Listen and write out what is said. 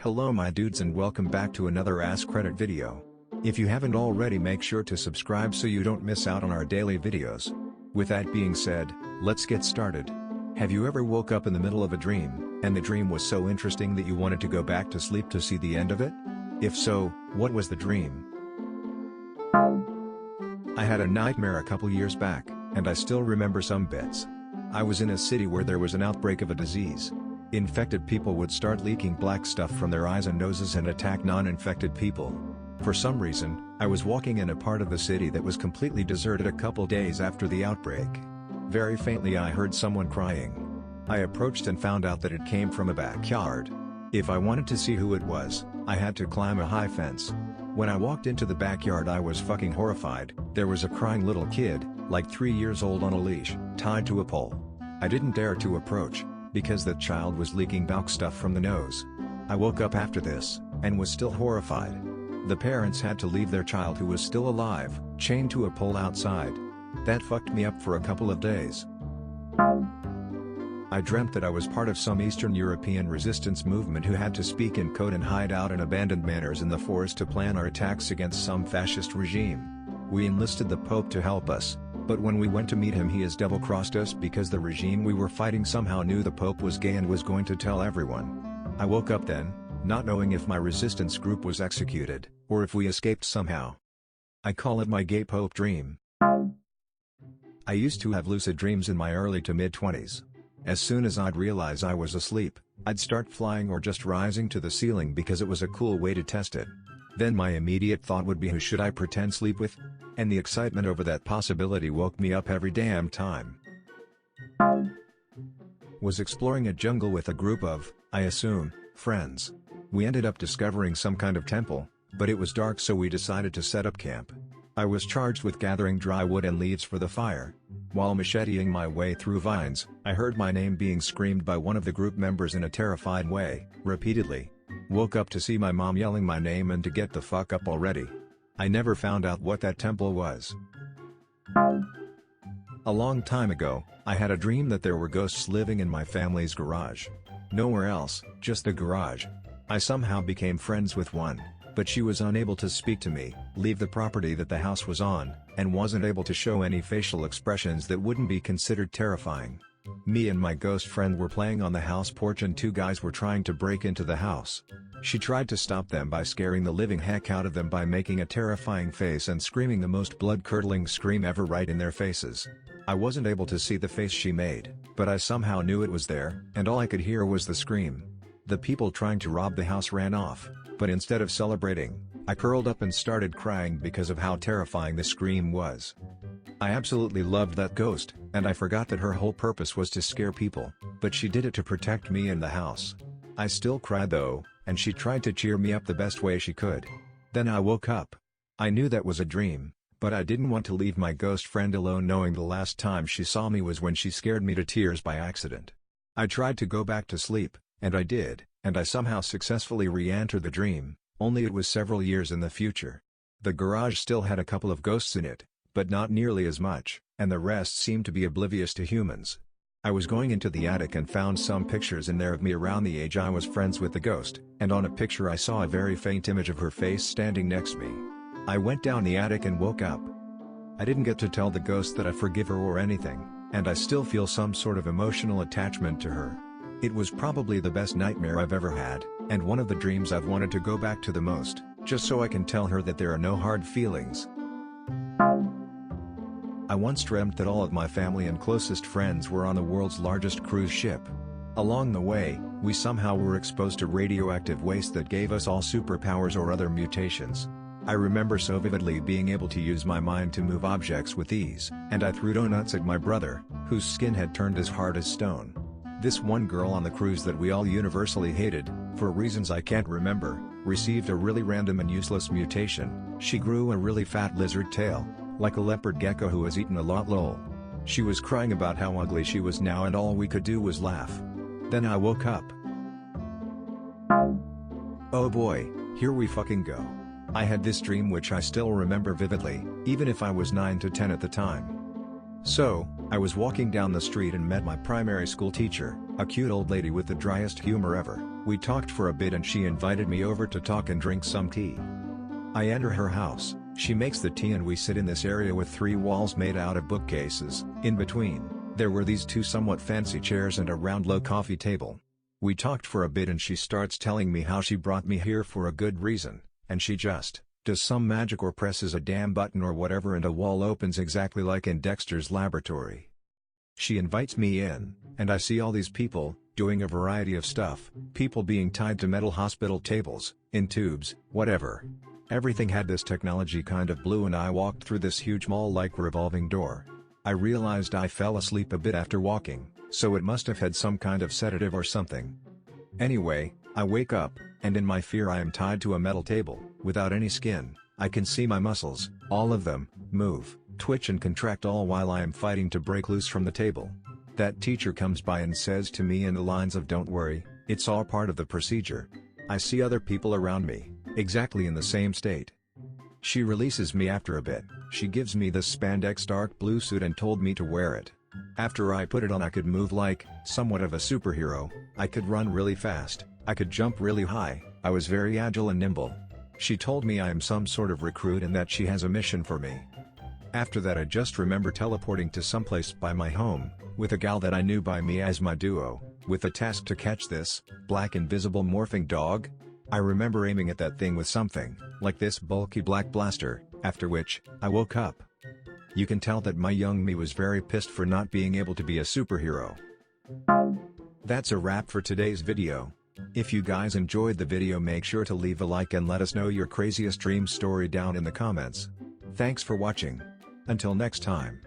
Hello my dudes and welcome back to another AskReddit video. If you haven't already, make sure to subscribe so you don't miss out on our daily videos. With that being said, let's get started. Have you ever woke up in the middle of a dream, and the dream was so interesting that you wanted to go back to sleep to see the end of it? If so, what was the dream? I had a nightmare a couple years back, and I still remember some bits. I was in a city where there was an outbreak of a disease. Infected people would start leaking black stuff from their eyes and noses and attack non-infected people. For some reason, I was walking in a part of the city that was completely deserted a couple days after the outbreak. Very faintly I heard someone crying. I approached and found out that it came from a backyard. If I wanted to see who it was, I had to climb a high fence. When I walked into the backyard I was fucking horrified. There was a crying little kid, like 3 years old, on a leash, tied to a pole. I didn't dare to approach, because that child was leaking black stuff from the nose. I woke up after this, and was still horrified. The parents had to leave their child, who was still alive, chained to a pole outside. That fucked me up for a couple of days. I dreamt that I was part of some Eastern European resistance movement who had to speak in code and hide out in abandoned manors in the forest to plan our attacks against some fascist regime. We enlisted the Pope to help us, but when we went to meet him he has double-crossed us because the regime we were fighting somehow knew the Pope was gay and was going to tell everyone. I woke up then, not knowing if my resistance group was executed, or if we escaped somehow. I call it my gay Pope dream. I used to have lucid dreams in my early to mid-20s. As soon as I'd realize I was asleep, I'd start flying or just rising to the ceiling because it was a cool way to test it. Then my immediate thought would be, who should I pretend sleep with? And the excitement over that possibility woke me up every damn time. Was exploring a jungle with a group of, I assume, friends. We ended up discovering some kind of temple, but it was dark so we decided to set up camp. I was charged with gathering dry wood and leaves for the fire. While macheteing my way through vines, I heard my name being screamed by one of the group members in a terrified way, repeatedly. Woke up to see my mom yelling my name and to get the fuck up already. I never found out what that temple was. A long time ago, I had a dream that there were ghosts living in my family's garage. Nowhere else, just the garage. I somehow became friends with one, but she was unable to speak to me, leave the property that the house was on, and wasn't able to show any facial expressions that wouldn't be considered terrifying. Me and my ghost friend were playing on the house porch and two guys were trying to break into the house. She tried to stop them by scaring the living heck out of them by making a terrifying face and screaming the most blood-curdling scream ever right in their faces. I wasn't able to see the face she made, but I somehow knew it was there, and all I could hear was the scream. The people trying to rob the house ran off, but instead of celebrating, I curled up and started crying because of how terrifying the scream was. I absolutely loved that ghost, and I forgot that her whole purpose was to scare people, but she did it to protect me and the house. I still cried though, and she tried to cheer me up the best way she could. Then I woke up. I knew that was a dream, but I didn't want to leave my ghost friend alone, knowing the last time she saw me was when she scared me to tears by accident. I tried to go back to sleep, and I did, and I somehow successfully re-entered the dream, only it was several years in the future. The garage still had a couple of ghosts in it, but not nearly as much, and the rest seemed to be oblivious to humans. I was going into the attic and found some pictures in there of me around the age I was friends with the ghost, and on a picture I saw a very faint image of her face standing next to me. I went down the attic and woke up. I didn't get to tell the ghost that I forgive her or anything, and I still feel some sort of emotional attachment to her. It was probably the best nightmare I've ever had, and one of the dreams I've wanted to go back to the most, just so I can tell her that there are no hard feelings. I once dreamt that all of my family and closest friends were on the world's largest cruise ship. Along the way, we somehow were exposed to radioactive waste that gave us all superpowers or other mutations. I remember so vividly being able to use my mind to move objects with ease, and I threw donuts at my brother, whose skin had turned as hard as stone. This one girl on the cruise that we all universally hated, for reasons I can't remember, received a really random and useless mutation. She grew a really fat lizard tail, like a leopard gecko who has eaten a lot lol. She was crying about how ugly she was now and all we could do was laugh. Then I woke up. Oh boy, here we fucking go. I had this dream which I still remember vividly, even if I was 9 to 10 at the time. So, I was walking down the street and met my primary school teacher, a cute old lady with the driest humor ever. We talked for a bit and she invited me over to talk and drink some tea. I enter her house, she makes the tea and we sit in this area with 3 walls made out of bookcases. In between, there were these 2 somewhat fancy chairs and a round low coffee table. We talked for a bit and she starts telling me how she brought me here for a good reason, and she just does some magic or presses a damn button or whatever and a wall opens exactly like in Dexter's laboratory. She invites me in, and I see all these people, doing a variety of stuff, people being tied to metal hospital tables, in tubes, whatever. Everything had this technology kind of blue and I walked through this huge mall-like revolving door. I realized I fell asleep a bit after walking, so it must have had some kind of sedative or something. Anyway, I wake up, and in my fear I am tied to a metal table, without any skin. I can see my muscles, all of them, move, twitch and contract all while I am fighting to break loose from the table. That teacher comes by and says to me in the lines of "Don't worry, it's all part of the procedure." I see other people around me, exactly in the same state. She releases me after a bit. She gives me this spandex dark blue suit and told me to wear it. After I put it on I could move like, somewhat of a superhero, I could run really fast, I could jump really high, I was very agile and nimble. She told me I am some sort of recruit and that she has a mission for me. After that I just remember teleporting to someplace by my home, with a gal that I knew by me as my duo, with the task to catch this, black invisible morphing dog. I remember aiming at that thing with something, like this bulky black blaster, after which, I woke up. You can tell that my young me was very pissed for not being able to be a superhero. That's a wrap for today's video. If you guys enjoyed the video make sure to leave a like and let us know your craziest dream story down in the comments. Thanks for watching. Until next time.